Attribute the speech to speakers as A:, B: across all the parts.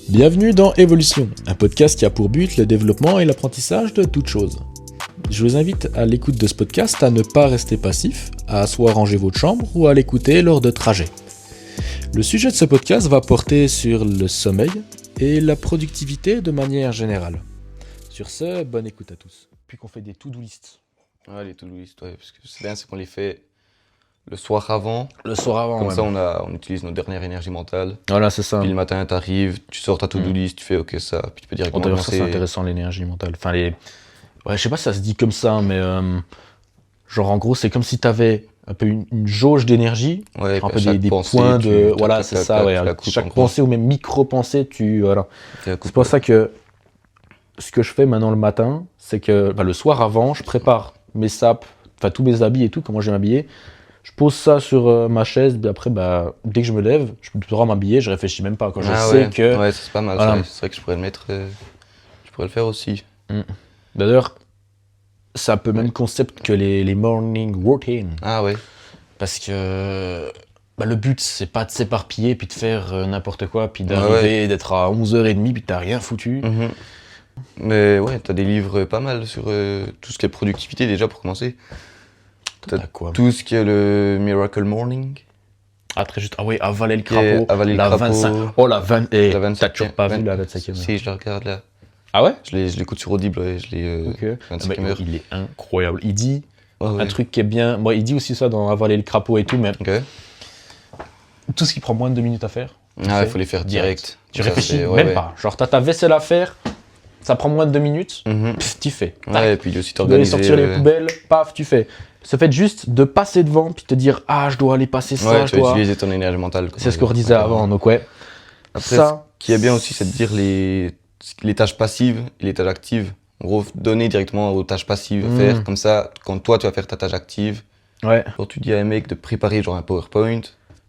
A: Bienvenue dans Évolution, un podcast qui a pour but le développement et l'apprentissage de toutes choses. Je vous invite à l'écoute de ce podcast à ne pas rester passif, à soit ranger votre chambre ou à l'écouter lors de trajets. Le sujet de ce podcast va porter sur le sommeil et la productivité de manière générale. Sur ce, bonne écoute à tous. Puis qu'on fait des to-do list.
B: Ouais, les to-do list, ouais, parce que c'est bien, c'est qu'on les fait le soir avant.
A: Le soir avant,
B: Comme ça, on utilise notre dernière énergie mentale.
A: Voilà, c'est ça.
B: Puis le matin, t'arrives, tu sors ta to-do list, tu fais OK ça, puis tu peux directement
A: D'ailleurs, ça c'est
B: commencer.
A: intéressant, l'énergie mentale. Enfin, ouais, je sais pas si ça se dit comme ça, mais genre en gros, c'est comme si t'avais un peu une jauge d'énergie,
B: Ouais,
A: un
B: puis
A: peu
B: à chaque
A: des
B: pensée,
A: points
B: tu
A: de...
B: tac,
A: Voilà,
B: tac,
A: c'est
B: tac,
A: ça,
B: tac,
A: ouais.
B: tu la coupes, en
A: Chaque
B: gros.
A: pensée ou même micro-pensée, voilà.
B: Tu la coupes,
A: C'est pour
B: ouais.
A: ça que ce que je fais maintenant le matin, c'est que le soir avant, je prépare mes sapes, enfin tous mes habits et tout, comment je vais m'habiller. Je pose ça sur ma chaise, puis après, dès que je me lève, je peux m'habiller, je réfléchis même pas. Quand je sais
B: ouais.
A: que...
B: Ouais, ça, c'est pas mal,
A: Voilà.
B: c'est vrai que je pourrais le mettre, je pourrais le faire aussi.
A: D'ailleurs, c'est un peu le même concept que les morning routines.
B: Ah ouais,
A: Parce que le but, c'est pas de s'éparpiller, puis de faire n'importe quoi, puis d'arriver, d'être à 11h30, puis t'as rien foutu.
B: Mhm. Mais ouais, t'as des livres pas mal sur tout ce qui est productivité déjà pour commencer.
A: T'as quoi?
B: Tout ce qui est le Miracle Morning.
A: Ah, très juste. Ah oui, avaler le
B: Qui est
A: crapaud.
B: avaler le
A: la
B: crapaud.
A: 25. Oh, la 20. Et
B: La
A: t'as toujours pas vu la
B: 25e.
A: 25e.
B: Si, je la regarde là.
A: Ah ouais?
B: Je l'écoute sur Audible, ouais, je l'ai
A: Ok.
B: 25e heure.
A: Il est incroyable. Il dit
B: Ouais.
A: un truc qui est bien. Bon, il dit aussi ça dans avaler le crapaud et tout, mais
B: Ok.
A: tout ce qui prend moins de 2 minutes à faire.
B: Ah, il faut les faire direct.
A: Tu
B: Ça,
A: réfléchis
B: c'est-
A: même
B: ouais.
A: pas. Genre, t'as ta vaisselle à faire, ça prend moins de 2 minutes,
B: Mhm.
A: t'y fais. Tac.
B: Ouais, et puis aussi
A: Tu dois aller
B: t'organiser.
A: sortir les poubelles, paf, tu fais. Ça fait juste de passer devant, puis te dire, ah, je dois aller passer ça,
B: Ouais,
A: je
B: tu vas
A: dois...
B: utiliser ton énergie mentale.
A: C'est ce qu'on redisait avant, donc ouais.
B: Après,
A: Ça,
B: ce qui est bien aussi, c'est de dire les tâches passives et les tâches actives. En gros, donner directement aux tâches passives à faire. Comme ça, quand toi, tu vas faire ta tâche active,
A: ouais.
B: genre, tu dis à un mec de préparer genre un PowerPoint.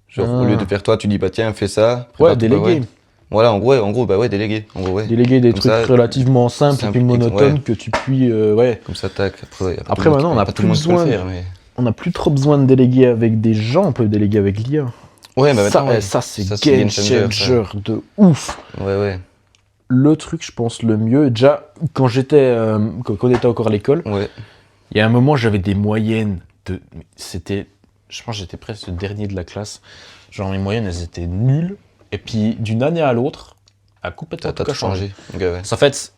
B: Genre, au lieu de faire toi, tu dis, bah tiens, fais ça.
A: Ouais,
B: prépare-toi,
A: déléguer.
B: ouais. Voilà, en gros, bah ouais, déléguer. En gros, ouais.
A: Déléguer des
B: Comme
A: trucs
B: ça,
A: relativement simples et
B: simple,
A: puis monotones
B: ouais.
A: que tu puis... ouais.
B: Comme ça, tac. Après, ouais, y a pas
A: Après,
B: tout le monde
A: maintenant,
B: qui-
A: on a
B: pas tout
A: plus
B: le monde qui peut le
A: besoin de-
B: faire, mais...
A: On n'a plus trop besoin de déléguer avec des gens, on peut déléguer avec l'IA.
B: Ouais, bah
A: ça,
B: maintenant, ouais.
A: ça, c'est
B: Ça,
A: game changer de ouf.
B: Ouais.
A: Le truc, je pense, le mieux, déjà, quand on était encore à l'école,
B: Ouais.
A: il y a un moment, j'avais des moyennes de... C'était... Je pense que j'étais presque le dernier de la classe. Genre, mes moyennes, elles étaient nulles. Et puis, d'une année à l'autre, a complètement
B: T'as
A: tout
B: tout changé. Ok, ouais.
A: En fait,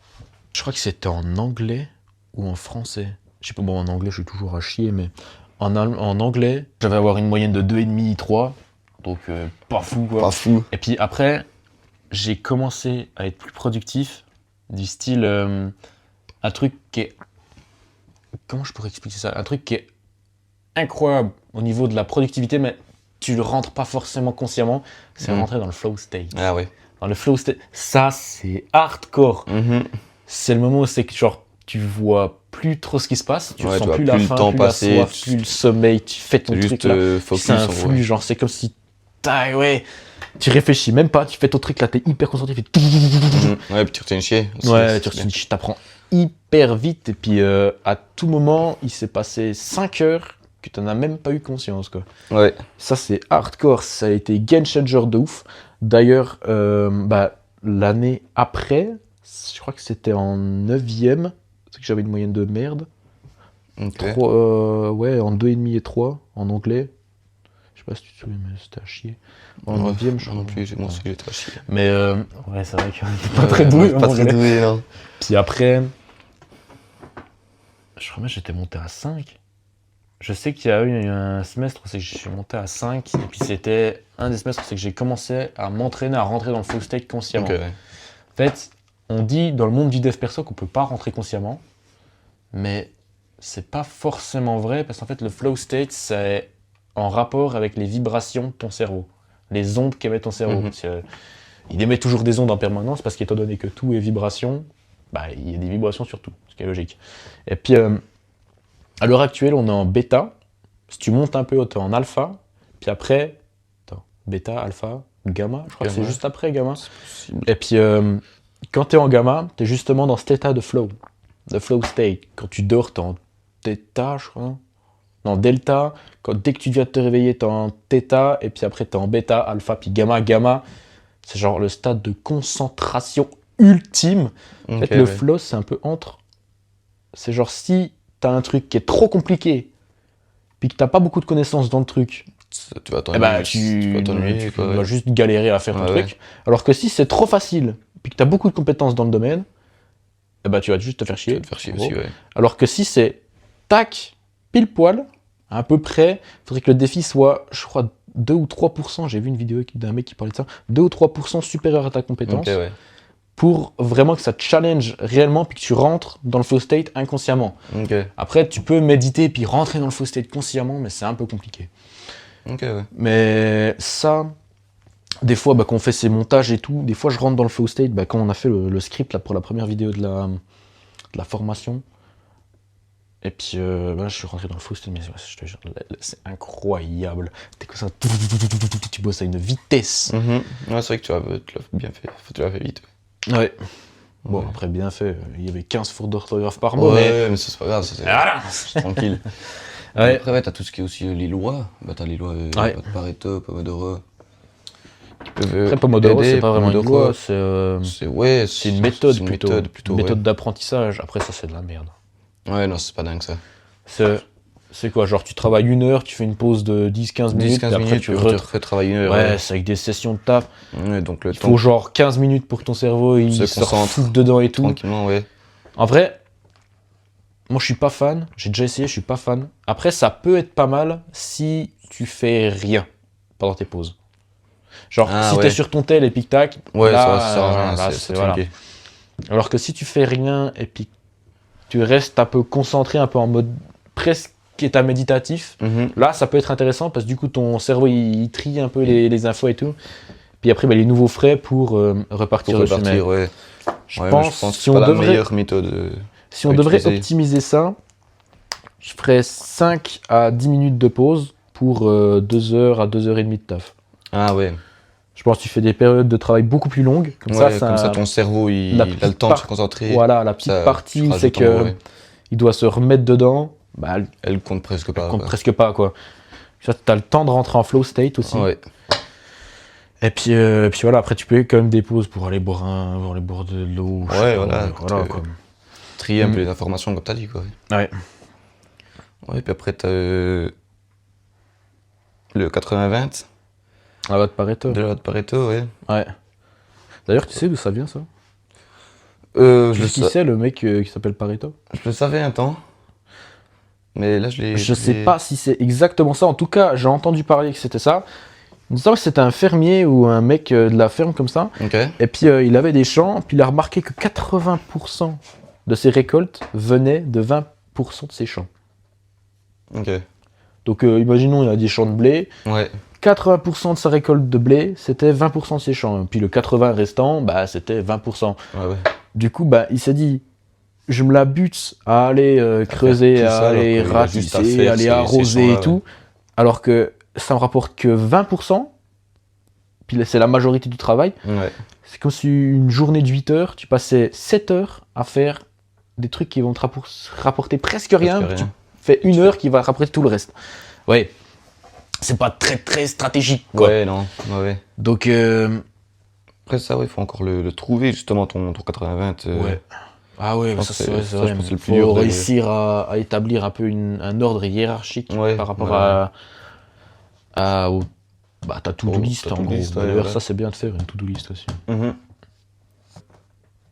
A: je crois que c'était en anglais ou en français. Je sais pas, bon, en anglais, je suis toujours à chier, mais en anglais, j'avais avoir une moyenne de 2,5, 3. Donc, pas fou, quoi.
B: Pas fou.
A: Et puis après, j'ai commencé à être plus productif, du style un truc qui est... Comment je pourrais expliquer ça? Un truc qui est incroyable au niveau de la productivité, mais tu le rentres pas forcément consciemment, c'est rentrer dans le flow state.
B: Ah ouais.
A: Dans le flow state, ça c'est hardcore.
B: Mhm.
A: C'est le moment où c'est que genre, tu vois plus trop ce qui se passe, tu
B: Ouais,
A: ressens
B: tu vois
A: plus la
B: plus le
A: faim,
B: temps
A: plus
B: passer,
A: la soif, plus le sommeil, tu fais ton
B: Juste
A: truc là.
B: focus,
A: C'est
B: en
A: un
B: gros,
A: flux,
B: ouais.
A: genre c'est comme si... ouais, tu réfléchis même pas, tu fais ton truc là, t'es hyper concentré, tu fais...
B: Mhm. Ouais, puis tu retiens chier. aussi,
A: Ouais,
B: c'est
A: tu
B: bien.
A: retiens, t'apprends hyper vite et puis à tout moment, il s'est passé 5 heures que t'en as même pas eu conscience, quoi.
B: Ouais.
A: Ça, c'est hardcore, ça a été game changer de ouf. D'ailleurs, l'année après, je crois que c'était en 9ème, c'est que j'avais une moyenne de merde.
B: Ok.
A: Ouais, en 2,5 et 3 en anglais. Je sais pas si tu te souviens, mais c'était à chier. En
B: Ouais,
A: 9ème, je
B: moi non
A: crois.
B: plus, moi
A: Ouais.
B: aussi j'étais à chier.
A: Mais ouais, c'est vrai qu'on était pas très doué.
B: Pas très doué, non.
A: Puis après, je crois que j'étais monté à 5. Je sais qu'il y a eu un semestre où c'est que je suis monté à 5. Et puis c'était un des semestres où c'est que j'ai commencé à m'entraîner à rentrer dans le flow state consciemment.
B: Ok, ouais.
A: En fait, on dit dans le monde du dev perso qu'on peut pas rentrer consciemment. Mais c'est pas forcément vrai parce qu'en fait, le flow state, c'est en rapport avec les vibrations de ton cerveau. Les ondes qu'émet ton cerveau.
B: Mhm.
A: Parce que, il émet toujours des ondes en permanence parce qu'étant donné que tout est vibration, il y a des vibrations sur tout, ce qui est logique. Et puis, à l'heure actuelle, on est en bêta. Si tu montes un peu, tu es en alpha. Puis après, bêta, alpha, gamma. Je crois que c'est
B: Gamma.
A: juste après gamma.
B: C'est possible.
A: Et puis, quand tu es en gamma, tu es justement dans cet état de flow state. Quand tu dors, tu es en theta, je crois. Non, delta. Dès que tu viens de te réveiller, tu es en theta. Et puis après, tu es en bêta, alpha, puis gamma. Gamma, C'est genre le stade de concentration ultime. En fait, le flow, c'est un peu entre... C'est genre si t'as un truc qui est trop compliqué, puis que t'as pas beaucoup de connaissances dans le truc,
B: tu vas t'ennuyer,
A: tu vas juste galérer à faire ton truc. Alors que si c'est trop facile, puis que t'as beaucoup de compétences dans le domaine, tu vas juste te faire chier.
B: Aussi, ouais.
A: Alors que si c'est tac, pile poil, à peu près, il faudrait que le défi soit, je crois, 2 ou 3%, j'ai vu une vidéo d'un mec qui parlait de ça, 2 ou 3% supérieur à ta compétence, pour vraiment que ça te challenge réellement, puis que tu rentres dans le flow state inconsciemment. Après, tu peux méditer, puis rentrer dans le flow state consciemment, mais c'est un peu compliqué. Mais ça, des fois, quand on fait ces montages et tout, des fois je rentre dans le flow state, quand on a fait le script là, pour la première vidéo de la formation, et puis je suis rentré dans le flow state, mais je te jure, c'est incroyable. T'es comme ça, tu bosses à une vitesse.
B: Ouais, c'est vrai que tu l'as bien fait, tu l'as fait vite.
A: Ouais. Bon, après, bien fait, il y avait 15 fautes d'orthographe par mot,
B: mais c'est pas grave, c'est tranquille.
A: Ouais.
B: Après, t'as tout ce qui est aussi les lois. T'as les lois de Pareto, Pomodoro.
A: Après, Pomodoro, c'est pas vraiment une loi, c'est une méthode plutôt. Une méthode d'apprentissage. Après, ça, c'est de la merde.
B: Ouais, non, c'est pas dingue ça.
A: C'est quoi, genre tu travailles 1 heure, tu fais une pause de 10-15 minutes, et après tu
B: retravailles 1 heure.
A: Ouais, c'est avec des sessions de taf.
B: Ouais, donc il
A: faut genre 15 minutes pour que ton cerveau il se refoute dedans et tout.
B: Tranquillement, ouais.
A: En vrai, moi je suis pas fan, j'ai déjà essayé, je suis pas fan. Après, ça peut être pas mal si tu fais rien pendant tes pauses. Genre, si t'es sur ton tel et puis tac, c'est voilà. Alors que si tu fais rien et puis tu restes un peu concentré, un peu en mode presque état méditatif, là ça peut être intéressant parce que du coup ton cerveau il trie un peu les infos et tout. Puis après les nouveaux frais pour repartir dessus.
B: Ouais.
A: Je pense
B: que c'est pas la meilleure méthode.
A: Si on devrait optimiser ça, je ferais 5 à 10 minutes de pause pour 2 heures à 2 heures et demie de taf.
B: Ah ouais.
A: Je pense que tu fais des périodes de travail beaucoup plus longues. Comme ça
B: ton cerveau il a le temps de se concentrer.
A: Voilà, la petite partie, c'est que il doit se remettre dedans.
B: Elle compte presque pas.
A: Presque pas, quoi. Tu as le temps de rentrer en flow state aussi.
B: Ouais.
A: Et puis voilà, après tu peux quand même des pauses pour aller boire de l'eau.
B: Ouais, voilà.
A: Quoi.
B: Trier un peu les informations comme t'as dit, quoi.
A: Ouais.
B: Ouais, puis après t'as le 80-20.
A: La loi de Pareto.
B: De la loi de Pareto, ouais.
A: Ouais. D'ailleurs, tu sais d'où ça vient, ça? Qui c'est le mec qui s'appelle Pareto?
B: Je le savais un temps. Mais là,
A: je sais pas si c'est exactement ça. En tout cas, j'ai entendu parler que c'était ça. Il me semble que c'était un fermier ou un mec de la ferme comme ça. Et puis il avait des champs. Puis il a remarqué que 80% de ses récoltes venaient de 20% de ses champs. Donc imaginons il a des champs de blé.
B: Ouais.
A: 80% de sa récolte de blé, c'était 20% de ses champs. Puis le 80% restant, c'était 20%.
B: Ouais.
A: Du coup, il s'est dit, je me la bute à aller creuser, à aller ratisser, à aller arroser et tout, alors que ça me rapporte que 20%, puis c'est la majorité du travail.
B: Ouais.
A: C'est comme si une journée de 8 heures, tu passais 7 heures à faire des trucs qui vont te rapporter presque rien. Tu fais 1 heure qui va rapporter tout le reste. Ouais. C'est pas très très stratégique, quoi.
B: Ouais, non. Ouais.
A: Donc
B: après ça, il faut encore le trouver justement ton 80-20.
A: Ouais. Ah ouais, ça c'est vrai.
B: Il
A: faut réussir à établir un peu un ordre hiérarchique par rapport à ta to-do list en gros. D'ailleurs, ça c'est bien de faire une to-do list aussi.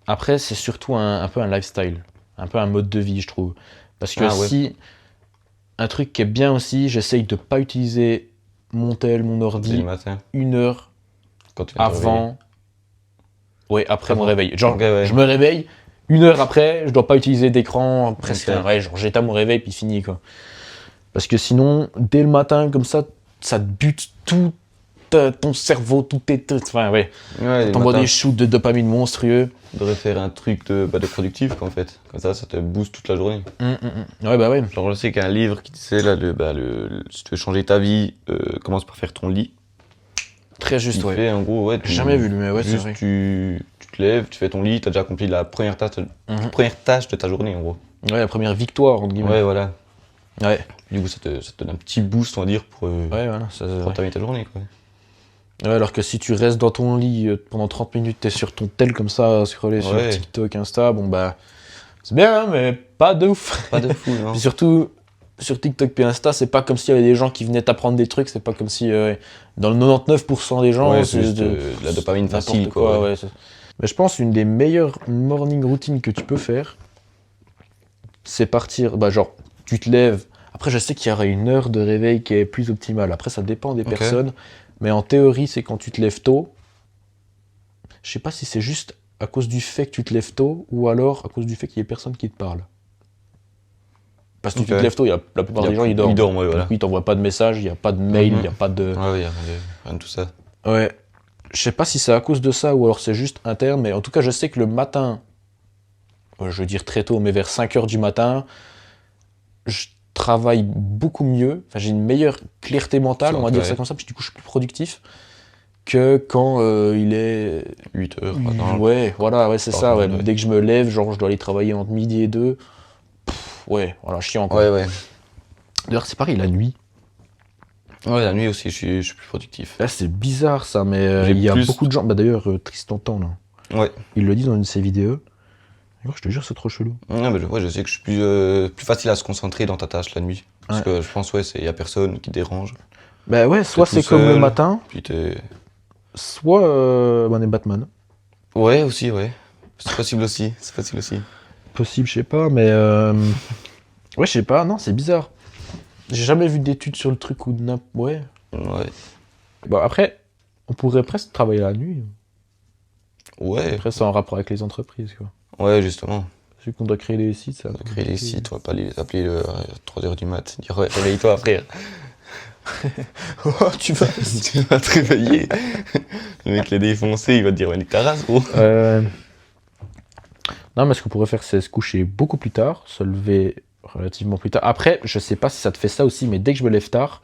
A: Après, c'est surtout un peu un lifestyle, un peu un mode de vie, je trouve. Parce que si un truc qui est bien aussi, j'essaye de pas utiliser mon tel, mon ordi 1 heure avant. Ouais, après mon réveil. Genre, je me réveille, 1 heure après, je dois pas utiliser d'écran, presque. Genre, j'éteins mon réveil puis fini, quoi. Parce que sinon, dès le matin, comme ça te bute tout ton cerveau, tout tes. Enfin, t'envoies des shoots de dopamine monstrueux.
B: Tu devrais faire un truc de productif, en fait. Comme ça te booste toute la journée.
A: Ouais.
B: Genre, je sais qu'un livre qui disait, là, si tu veux changer ta vie, commence par faire ton lit.
A: Très juste,
B: ouais. En gros,
A: j'ai jamais vu, mais ouais, c'est vrai.
B: Tu te lèves, tu fais ton lit, t'as déjà accompli la première tâche de ta journée, en gros.
A: Ouais, la première victoire, entre guillemets.
B: Ouais, voilà.
A: Ouais.
B: Du coup, ça te donne un petit boost, on va dire, pour
A: voilà,
B: entamer ta journée, quoi.
A: Ouais, alors que si tu restes dans ton lit pendant 30 minutes, t'es sur ton tel comme ça, scroller sur TikTok, Insta, bon bah, c'est bien, hein, mais pas de ouf.
B: Pas de fou, non.
A: Puis surtout, sur TikTok et Insta, c'est pas comme s'il y avait des gens qui venaient t'apprendre des trucs, c'est pas comme si dans le 99% des gens,
B: Ouais, c'est juste de la dopamine facile, quoi.
A: Ouais, mais je pense une des meilleures morning routines que tu peux faire, c'est partir, bah genre, tu te lèves. Après, je sais qu'il y aurait une heure de réveil qui est plus optimale. Après, ça dépend des personnes. Mais en théorie, c'est quand tu te lèves tôt. Je sais pas si c'est juste à cause du fait que tu te lèves tôt ou alors à cause du fait qu'il y ait personne qui te parle. Parce que tu te lèves tôt, la plupart des gens ils dorment.
B: Ils dorment, ouais, voilà.
A: Donc, ils t'envoient pas de messages, il n'y a pas de mail, il n'y a pas de.
B: Ouais, il y a rien de tout ça.
A: Ouais. Je sais pas si c'est à cause de ça ou alors c'est juste interne, mais en tout cas, je sais que le matin, je veux dire très tôt, mais vers 5h du matin, je travaille beaucoup mieux, enfin, j'ai une meilleure clarté mentale, on va dire ça comme ça, puis du coup je suis plus productif que quand il est
B: 8h.
A: Ouais, voilà, ouais, c'est ça, ouais. Dès que je me lève, genre je dois aller travailler entre midi et 2, ouais, voilà, chiant quoi.
B: Ouais.
A: D'ailleurs c'est pareil, la nuit.
B: Ouais, la nuit aussi je suis plus productif.
A: Là c'est bizarre ça, mais il y a beaucoup de gens, bah d'ailleurs Tristan Tan là,
B: ouais.
A: Il le dit dans une de ses vidéos. Je te jure, c'est trop chelou.
B: Ouais, je sais que je suis plus facile à se concentrer dans ta tâche la nuit. Parce que je pense, y a personne qui te dérange.
A: Bah ouais, soit c'est comme le matin,
B: puis
A: soit on est Batman.
B: Ouais, aussi, ouais. C'est possible aussi,
A: Possible, je sais pas, mais... ouais, je sais pas, non, c'est bizarre. J'ai jamais vu d'études sur le truc ou de ouais. Bon, après, on pourrait presque travailler la nuit.
B: Ouais.
A: Après, c'est en rapport avec les entreprises, quoi.
B: Ouais, justement.
A: Vu qu'on doit créer des sites, ça.
B: On doit créer des sites, on va pas les appeler à 3h du mat. Dire ouais, réveille-toi, frère.
A: Oh, tu vas
B: te réveiller. Le mec l'a défoncé, il va te dire, ouais, nique ta race, gros.
A: Non, mais ce qu'on pourrait faire, c'est se coucher beaucoup plus tard, se lever relativement plus tard. Après, je sais pas si ça te fait ça aussi, mais dès que je me lève tard,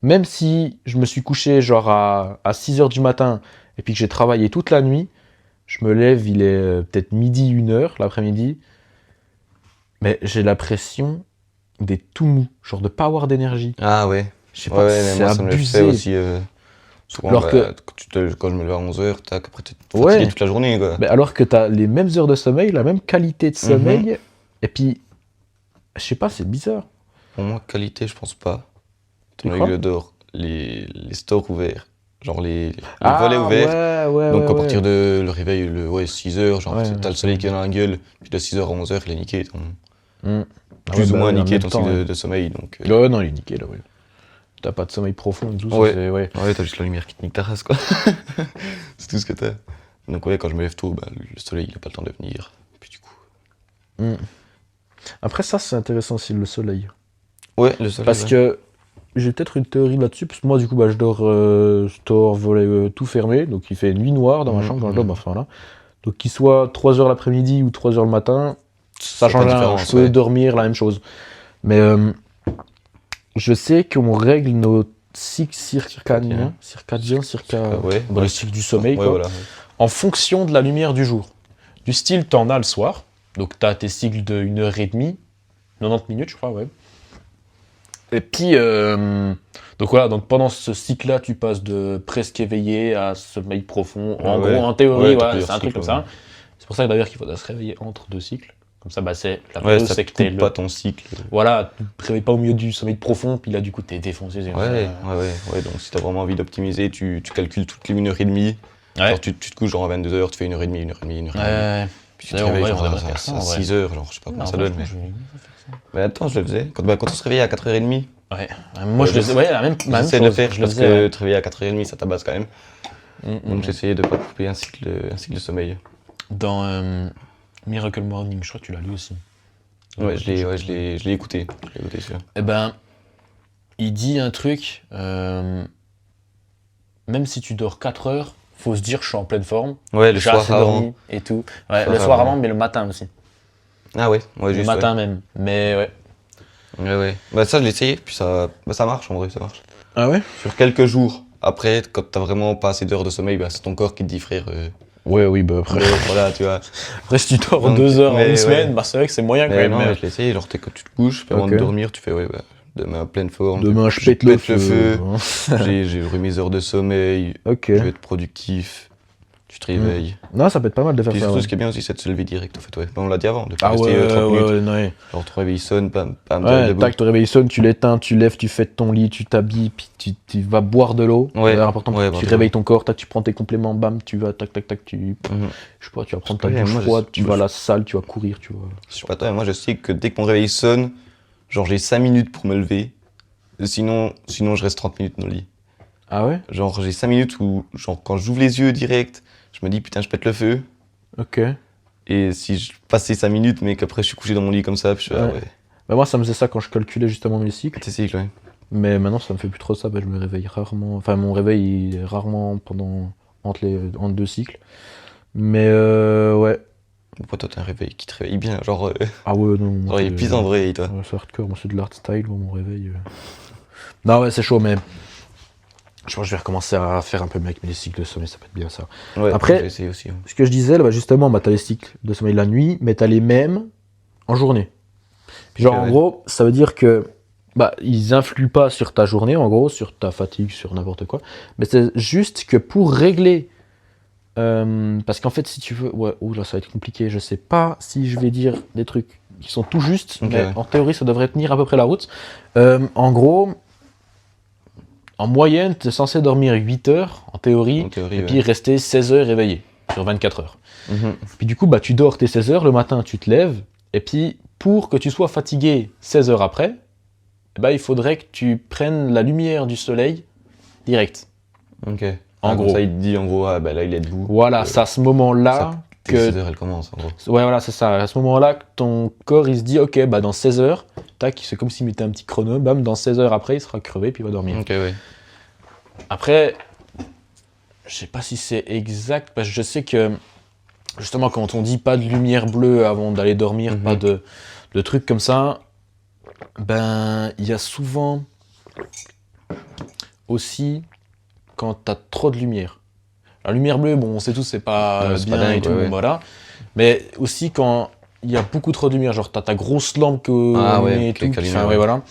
A: même si je me suis couché genre à 6h du matin et puis que j'ai travaillé toute la nuit, je me lève, il est peut-être midi, 1h l'après-midi, mais j'ai l'impression d'être tout mou, genre de pas avoir d'énergie.
B: Ah ouais.
A: Je sais pas,
B: c'est moi, ça me le fait aussi. Souvent,
A: alors
B: quand je me lève à 11h, après tu es fatigué toute la journée, quoi.
A: Mais alors que tu as les mêmes heures de sommeil, la même qualité de sommeil, et puis, je sais pas, c'est bizarre.
B: Pour moi, qualité, je pense pas. Je dors les stores ouverts, genre les volets ouverts. Donc à partir de le réveil, 6h, genre t'as le soleil qui est dans la gueule, puis de 6h à 11h, il est niqué. Plus ou moins niqué ton cycle de sommeil. Donc,
A: ouais, non, il est niqué là, ouais. T'as pas de sommeil profond et tout ça.
B: Ouais, t'as juste la lumière qui te nique ta race, quoi. C'est tout ce que t'as. Donc ouais, quand je me lève tôt, le soleil il a pas le temps de venir. Puis du coup.
A: Après ça, c'est intéressant aussi le soleil.
B: Ouais, le soleil.
A: Parce que j'ai peut-être une théorie là-dessus, parce que moi du coup je dors store, volet tout fermé, donc il fait nuit noire dans ma chambre quand je dors, enfin là. Donc qu'il soit 3h l'après-midi ou 3h le matin, ça change rien, je peux dormir la même chose. Mais je sais qu'on règle nos cycles circadiens, le cycle du sommeil, quoi, voilà, en fonction de la lumière du jour. Du style, t'en as le soir, donc t'as tes cycles de 1h30, 90 minutes, je crois, ouais. Et puis, donc voilà, donc pendant ce cycle-là, tu passes de presque éveillé à sommeil profond. En gros, en théorie, c'est un truc comme ça. C'est pour ça d'ailleurs qu'il faudra se réveiller entre deux cycles. Comme ça, c'est la base, c'est que t'es
B: pas ton cycle.
A: Voilà, tu te réveilles pas au milieu du sommeil profond, puis là, du coup, t'es défoncé.
B: Ouais, donc si t'as vraiment envie d'optimiser, tu calcules toutes les 1h30. Genre, tu te couches genre à 22h, tu fais 1h30, 1h30.
A: Ouais.
B: Puis tu te réveilles genre à 6h, genre je sais pas comment ça donne. Mais attends, je le faisais. Quand on se réveillait à 4h30.
A: Ouais, moi je le faisais, la même chose.
B: J'essaie de le faire parce que te réveiller à 4h30, ça tabasse quand même. Donc j'essayais de pas couper un cycle de sommeil.
A: Dans Miracle Morning, je crois que tu l'as lu aussi.
B: Ouais, je l'ai écouté. Sûr.
A: Eh ben, il dit un truc, même si tu dors 4 heures, faut se dire je suis en pleine forme.
B: Ouais, le soir avant.
A: Et tout. Ouais, le soir avant, mais le matin aussi.
B: Ah ouais, juste.
A: Le matin même, mais ouais.
B: Ouais. Bah ça, je l'ai essayé, puis ça marche en vrai, ça marche.
A: Ah ouais?
B: Sur quelques jours. Après, quand t'as vraiment pas assez d'heures de sommeil, c'est ton corps qui te dit frère.
A: Oui, après.
B: Voilà, tu vois.
A: Après, si tu dors 2 heures en une semaine, c'est vrai que c'est moyen quand même.
B: Non, je l'ai essayé, genre quand tu te couches, puis avant de dormir, tu fais demain pleine forme.
A: Demain, je pète le feu.
B: J'ai eu mes heures de sommeil.
A: Ok.
B: Je vais être productif. Tu te réveilles.
A: Non, ça peut être pas mal de faire
B: Puis
A: ça.
B: surtout,
A: Ouais.
B: ce qui est bien aussi, c'est de se lever direct, en fait. Ouais. On l'a dit avant, de pas
A: Ah
B: rester 30 minutes.
A: ouais.
B: Genre, ton réveil sonne, bam,
A: Ouais, tac, ton réveil sonne, tu l'éteins, tu lèves, tu fais de ton lit, tu t'habilles, puis tu vas boire de l'eau.
B: Ouais.
A: C'est important,
B: Ouais,
A: tu réveilles ton corps, tac, tu prends tes compléments, bam, tu vas, tac, tu... Je sais pas, tu vas prendre ta
B: Ouais,
A: douche
B: moi,
A: froide, tu vas à la salle, tu vas courir, tu vois.
B: Je sais pas toi, mais moi, je sais que dès que mon réveil sonne, genre, j'ai 5 minutes pour me lever. Sinon, je reste 30 minutes dans le lit.
A: Ah ouais?
B: Genre, j'ai 5 minutes où, genre, quand j'ouvre les yeux direct, je me dis, putain, je pète le feu.
A: Ok.
B: Et si je passe ces 5 minutes, mais qu'après je suis couché dans mon lit comme ça, puis je suis, ah ouais.
A: Bah moi, ça me faisait ça quand je calculais justement mes cycles.
B: Tes cycles, ouais.
A: Mais maintenant, ça me fait plus trop ça. Bah, je me réveille rarement. Enfin, mon réveil il est rarement entre deux cycles. Mais ouais.
B: Pourquoi toi, t'as un réveil qui te réveille bien? Genre,
A: Ah ouais, non.
B: genre il est plus en vrai, toi.
A: Ouais, c'est hardcore. Moi, c'est de l'art style, mon réveil. Non, ouais, c'est chaud, mais. Je pense que je vais recommencer à faire un peu avec mes cycles de sommeil, ça peut être bien ça.
B: Ouais,
A: après,
B: j'ai essayé aussi. Ouais.
A: Ce que je disais, là, bah, justement, bah, t'as les cycles de sommeil la nuit, mais t'as les mêmes en journée. Puis genre, en gros, ça veut dire que bah, ils influent pas sur ta journée, en gros, sur ta fatigue, sur n'importe quoi. Mais c'est juste que pour régler... parce qu'en fait, si tu veux... Ouais, là, ça va être compliqué. Je sais pas si je vais dire des trucs qui sont tout justes, mais en théorie, ça devrait tenir à peu près la route. En gros... En moyenne, tu es censé dormir 8 heures, en théorie et puis rester 16 heures éveillé, sur 24 heures. Puis du coup, bah, tu dors tes 16 heures, le matin, tu te lèves, et puis pour que tu sois fatigué 16 heures après, bah, il faudrait que tu prennes la lumière du soleil direct.
B: Ok.
A: En gros.
B: Ça, il te dit, en gros, ah, bah, là, il est debout.
A: Voilà, c'est à ce moment-là que...
B: 16 heures, elle commence, en gros.
A: Ouais, voilà, c'est ça. À ce moment-là que ton corps, il se dit, ok, bah, dans 16 heures, tac, c'est comme s'il mettait un petit chrono, bam, dans 16 heures après, il sera crevé, puis il va dormir.
B: Ok, ouais.
A: Après, je sais pas si c'est exact, parce que je sais que, justement, quand on dit pas de lumière bleue avant d'aller dormir, pas de trucs comme ça, ben, il y a souvent aussi quand t'as trop de lumière. La lumière bleue, bon, on sait tous, c'est pas bien dingue, et tout, bon, voilà. Mais aussi quand il y a beaucoup trop de lumière, genre t'as ta grosse lampe et tout, enfin, ouais, voilà.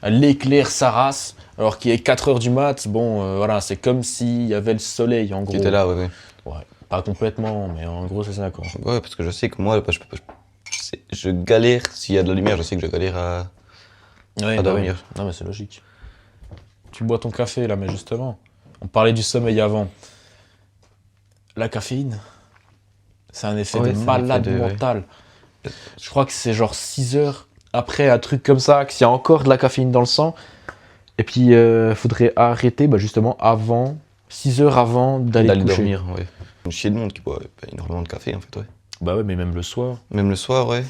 A: L'éclair s'arrasse, alors qu'il est 4h du mat, bon, voilà, c'est comme s'il y avait le soleil, en gros.
B: Qui était là, ouais.
A: Ouais, pas complètement, mais en gros, c'est ça, quoi.
B: Ouais, parce que je sais que moi, je galère, s'il y a de la lumière, je sais que je galère à dormir.
A: Ouais. Non, mais c'est logique. Tu bois ton café, là, mais justement, on parlait du sommeil avant. La caféine, c'est un effet de malade mental. Ouais. Je crois que c'est genre 6 heures après un truc comme ça, qu'il y a encore de la caféine dans le sang. Et puis, faudrait arrêter justement 6 heures avant d'aller coucher.
B: Dormir, ouais. Une chier de monde qui boit énormément de café, en fait, ouais.
A: Bah ouais, mais même le soir.
B: Même le soir, ouais.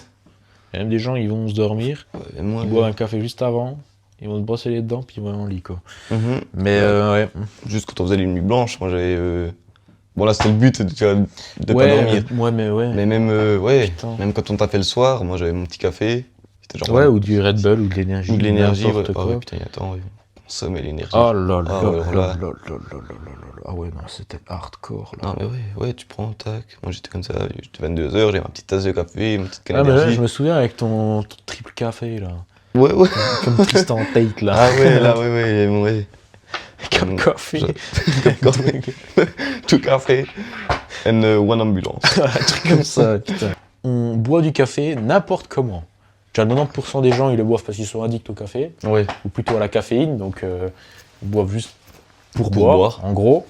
A: Il y a même des gens, ils vont se dormir, ils boivent un café juste avant, ils vont se brosser les dents, puis ils vont en lit, quoi. Mais ouais.
B: Juste quand on faisait les nuits blanches, moi j'avais... Bon là c'était le but de pas dormir. Mais même, même quand on taffait le soir, moi j'avais mon petit café.
A: Genre, ouais, ou du Red Bull, ou de l'énergie.
B: Ou de l'énergie, ouais. Ah ouais, putain, attends, ouais. On sommet l'énergie.
A: Oh là là. Ah ouais, non, c'était hardcore, là.
B: Non mais ouais, tu prends, tac. Moi j'étais comme ça, j'étais 22h, j'ai ma petite tasse de café, ma petite canne
A: d'énergie.
B: Ah mais là,
A: je me souviens avec ton triple café, là.
B: Ouais.
A: Comme Tristan Tate, là.
B: Ah ouais, là, ouais.
A: Cup coffee.
B: Tout café. And one ambulance.
A: Un truc comme ça, putain. On boit du café n'importe comment. Tu as 90% des gens, ils le boivent parce qu'ils sont addicts au café.
B: Ouais.
A: Ou plutôt à la caféine, donc ils boivent juste pour boire, en gros.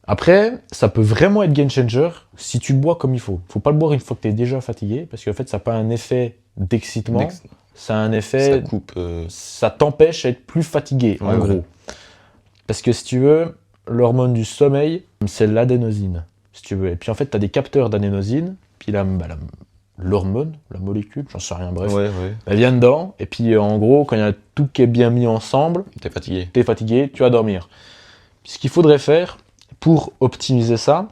A: Après, ça peut vraiment être game changer si tu le bois comme il faut. Faut pas le boire une fois que tu es déjà fatigué, parce qu'en fait, ça n'a pas un effet d'excitement. Ça a un effet...
B: Ça coupe...
A: Ça t'empêche d'être plus fatigué, en gros. Parce que si tu veux, l'hormone du sommeil, c'est l'adénosine, si tu veux. Et puis en fait, tu as des capteurs d'adénosine, puis l'hormone, la molécule, j'en sais rien, bref, elle vient dedans, et puis en gros, quand il y a tout qui est bien mis ensemble, t'es fatigué, tu vas dormir. Puis, ce qu'il faudrait faire pour optimiser ça,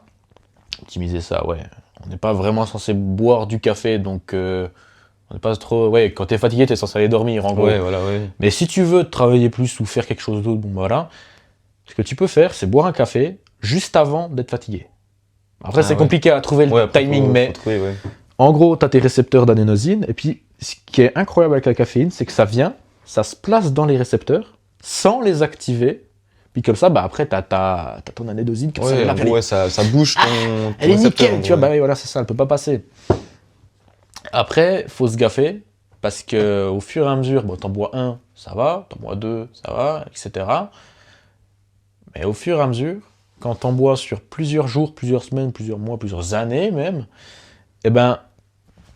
A: ouais, on n'est pas vraiment censé boire du café, donc on n'est pas trop... Ouais, quand t'es fatigué, t'es censé aller dormir, en gros. Mais si tu veux travailler plus ou faire quelque chose d'autre, bon voilà, ce que tu peux faire, c'est boire un café juste avant d'être fatigué. Après, c'est compliqué à trouver le timing, mais en gros, tu as tes récepteurs d'adénosine. Et puis, ce qui est incroyable avec la caféine, c'est que ça vient ça se place dans les récepteurs sans les activer. Puis comme ça, après, t'as ton adénosine comme
B: ça bouge ton
A: elle est nickel, tu vois, voilà, c'est ça, elle peut pas passer. Après, faut se gaffer, parce que au fur et à mesure, t'en bois 1, ça va, t'en bois 2, ça va, etc. Mais au fur et à mesure, quand t'en bois sur plusieurs jours, plusieurs semaines, plusieurs mois, plusieurs années même,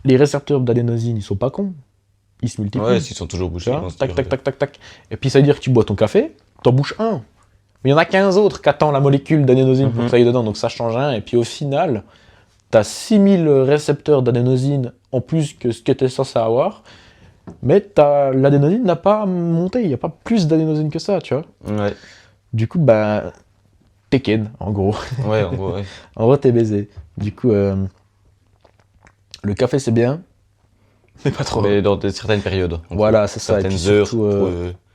A: les récepteurs d'adénosine, ils sont pas cons. Ils se multiplient.
B: Ouais, s'ils sont toujours bouchés.
A: Tac. Et puis ça veut dire que tu bois ton café, t'en bouches un. Mais il y en a 15 autres qui attendent la molécule d'adénosine pour que ça aille dedans, donc ça change rien. Et puis au final, t'as 6000 récepteurs d'adénosine en plus que ce que t'es censé avoir, mais l'adénosine n'a pas monté, il n'y a pas plus d'adénosine que ça, tu vois.
B: Ouais.
A: Du coup, t'es ken, en gros.
B: Ouais, en gros, ouais.
A: En gros, t'es baisé. Du coup, le café, c'est bien, mais pas trop.
B: Mais dans certaines périodes.
A: Voilà, c'est ça.
B: Certaines heures.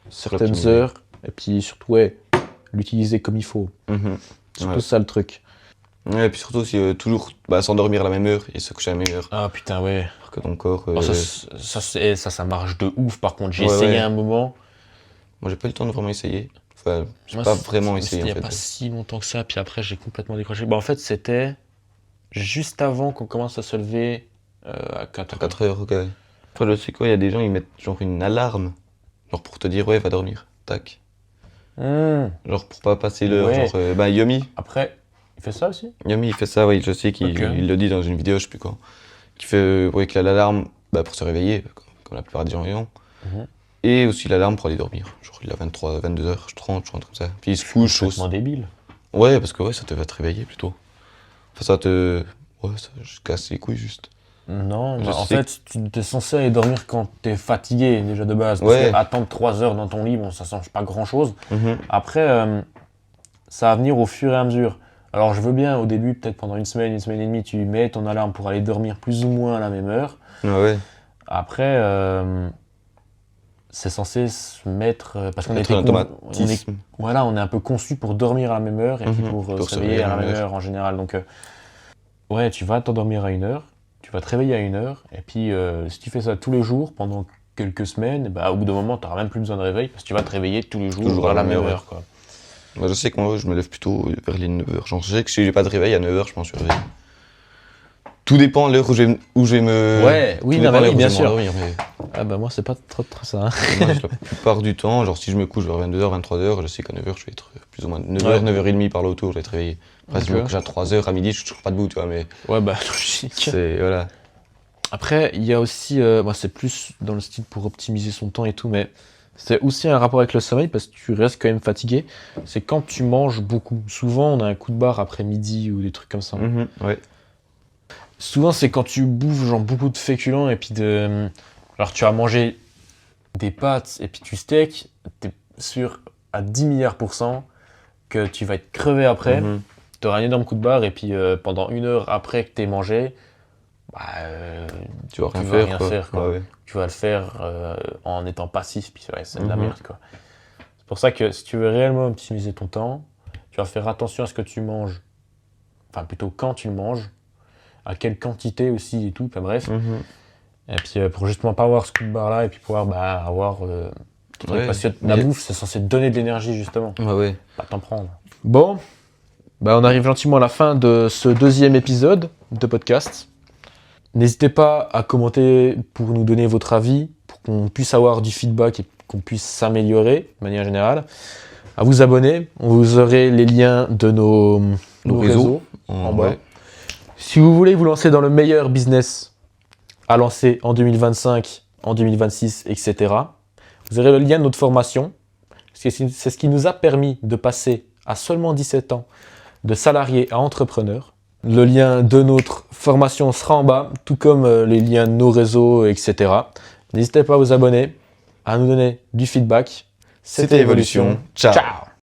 A: Certaines heures. Et puis surtout, l'utiliser comme il faut. C'est surtout ça le truc.
B: Ouais, et puis surtout, si toujours s'endormir à la même heure et se coucher à la même heure.
A: Ah putain, ouais.
B: Pour que ton corps.
A: Ça marche de ouf. Par contre, j'ai essayé un moment.
B: Moi, j'ai pas eu le temps de vraiment essayer. Enfin, j'ai pas vraiment essayé.
A: Il n'y a pas si longtemps que ça. Puis après, j'ai complètement décroché. En fait, c'était juste avant qu'on commence à se lever à 4
B: heures. Ok. Après, je sais quoi, il y a des gens, ils mettent genre une alarme. Genre pour te dire, va dormir. Tac. Genre pour pas passer l'heure. Genre, Yomi.
A: Après, il fait ça aussi?
B: Yomi, il fait ça, oui, je sais qu'il il le dit dans une vidéo, je sais plus quand. Qui fait qu'il a l'alarme pour se réveiller, comme la plupart des gens ont. Et aussi l'alarme pour aller dormir. Genre il a 22h30, je crois, un truc comme ça. Puis il se couche aussi.
A: C'est débile.
B: Ouais, parce que ça te va te réveiller plutôt. Enfin, ça te. Ouais, ça casse les couilles juste.
A: Non, en fait, tu es censé aller dormir quand tu es fatigué déjà de base. Parce que attendre 3 heures dans ton lit, ça ne change pas grand chose. Après, ça va venir au fur et à mesure. Alors je veux bien, au début, peut-être pendant une semaine et demie, tu mets ton alarme pour aller dormir plus ou moins à la même heure. Après, c'est censé se mettre... parce qu'on on est un peu conçu pour dormir à la même heure et puis pour se réveiller à la même heure en général. Donc, tu vas t'endormir à 1h. Tu vas te réveiller à 1h, et puis si tu fais ça tous les jours, pendant quelques semaines, au bout d'un moment, tu n'auras même plus besoin de réveil, parce que tu vas te réveiller tous les jours
B: toujours
A: à la même heure. Quoi.
B: Moi, je sais que moi, je me lève plutôt vers les 9h. Genre, je sais que si j'ai pas de réveil, à 9h, je m'en suis réveillé. Tout dépend de l'heure où je vais me...
A: Oui, bien sûr. Moi, c'est pas trop ça.
B: Moi, la plupart du temps, genre si je me couche vers 22h, 23h, je sais qu'à 9h, je vais être plus ou moins 9h, 9h30 par là autour, je vais être réveillé. Après, si je me couche à 3h à midi, je suis toujours pas debout, tu vois, mais...
A: Ouais, logique.
B: Voilà.
A: Après, il y a aussi, c'est plus dans le style pour optimiser son temps et tout, mais c'est aussi un rapport avec le sommeil parce que tu restes quand même fatigué. C'est quand tu manges beaucoup. Souvent, on a un coup de barre après midi ou des trucs comme ça.
B: Ouais.
A: Souvent, c'est quand tu bouffes genre beaucoup de féculents et puis alors tu as mangé des pâtes et puis du steak, t'es sûr à 10 milliards % que tu vas être crevé après. Tu auras un énorme coup de barre et puis pendant 1 heure après que t'aies mangé,
B: tu vas rien faire.
A: Quoi. Tu vas le faire en étant passif, puis c'est de la merde. Quoi. C'est pour ça que si tu veux réellement optimiser ton temps, tu vas faire attention à ce que tu manges. Enfin, plutôt quand tu le manges, à quelle quantité aussi et tout, bref. Et puis pour justement pas avoir ce coup de barre là et puis pouvoir avoir parce que la bouffe c'est censé te donner de l'énergie justement. Pas t'en prendre. Bon, on arrive gentiment à la fin de ce 2e épisode de podcast. N'hésitez pas à commenter pour nous donner votre avis, pour qu'on puisse avoir du feedback et qu'on puisse s'améliorer de manière générale. À vous abonner, vous aurez les liens de nos réseaux en bas. Si vous voulez vous lancer dans le meilleur business à lancer en 2025, en 2026, etc., vous aurez le lien de notre formation. C'est ce qui nous a permis de passer à seulement 17 ans de salarié à entrepreneur. Le lien de notre formation sera en bas, tout comme les liens de nos réseaux, etc. N'hésitez pas à vous abonner, à nous donner du feedback.
B: C'était Evolution. Ciao.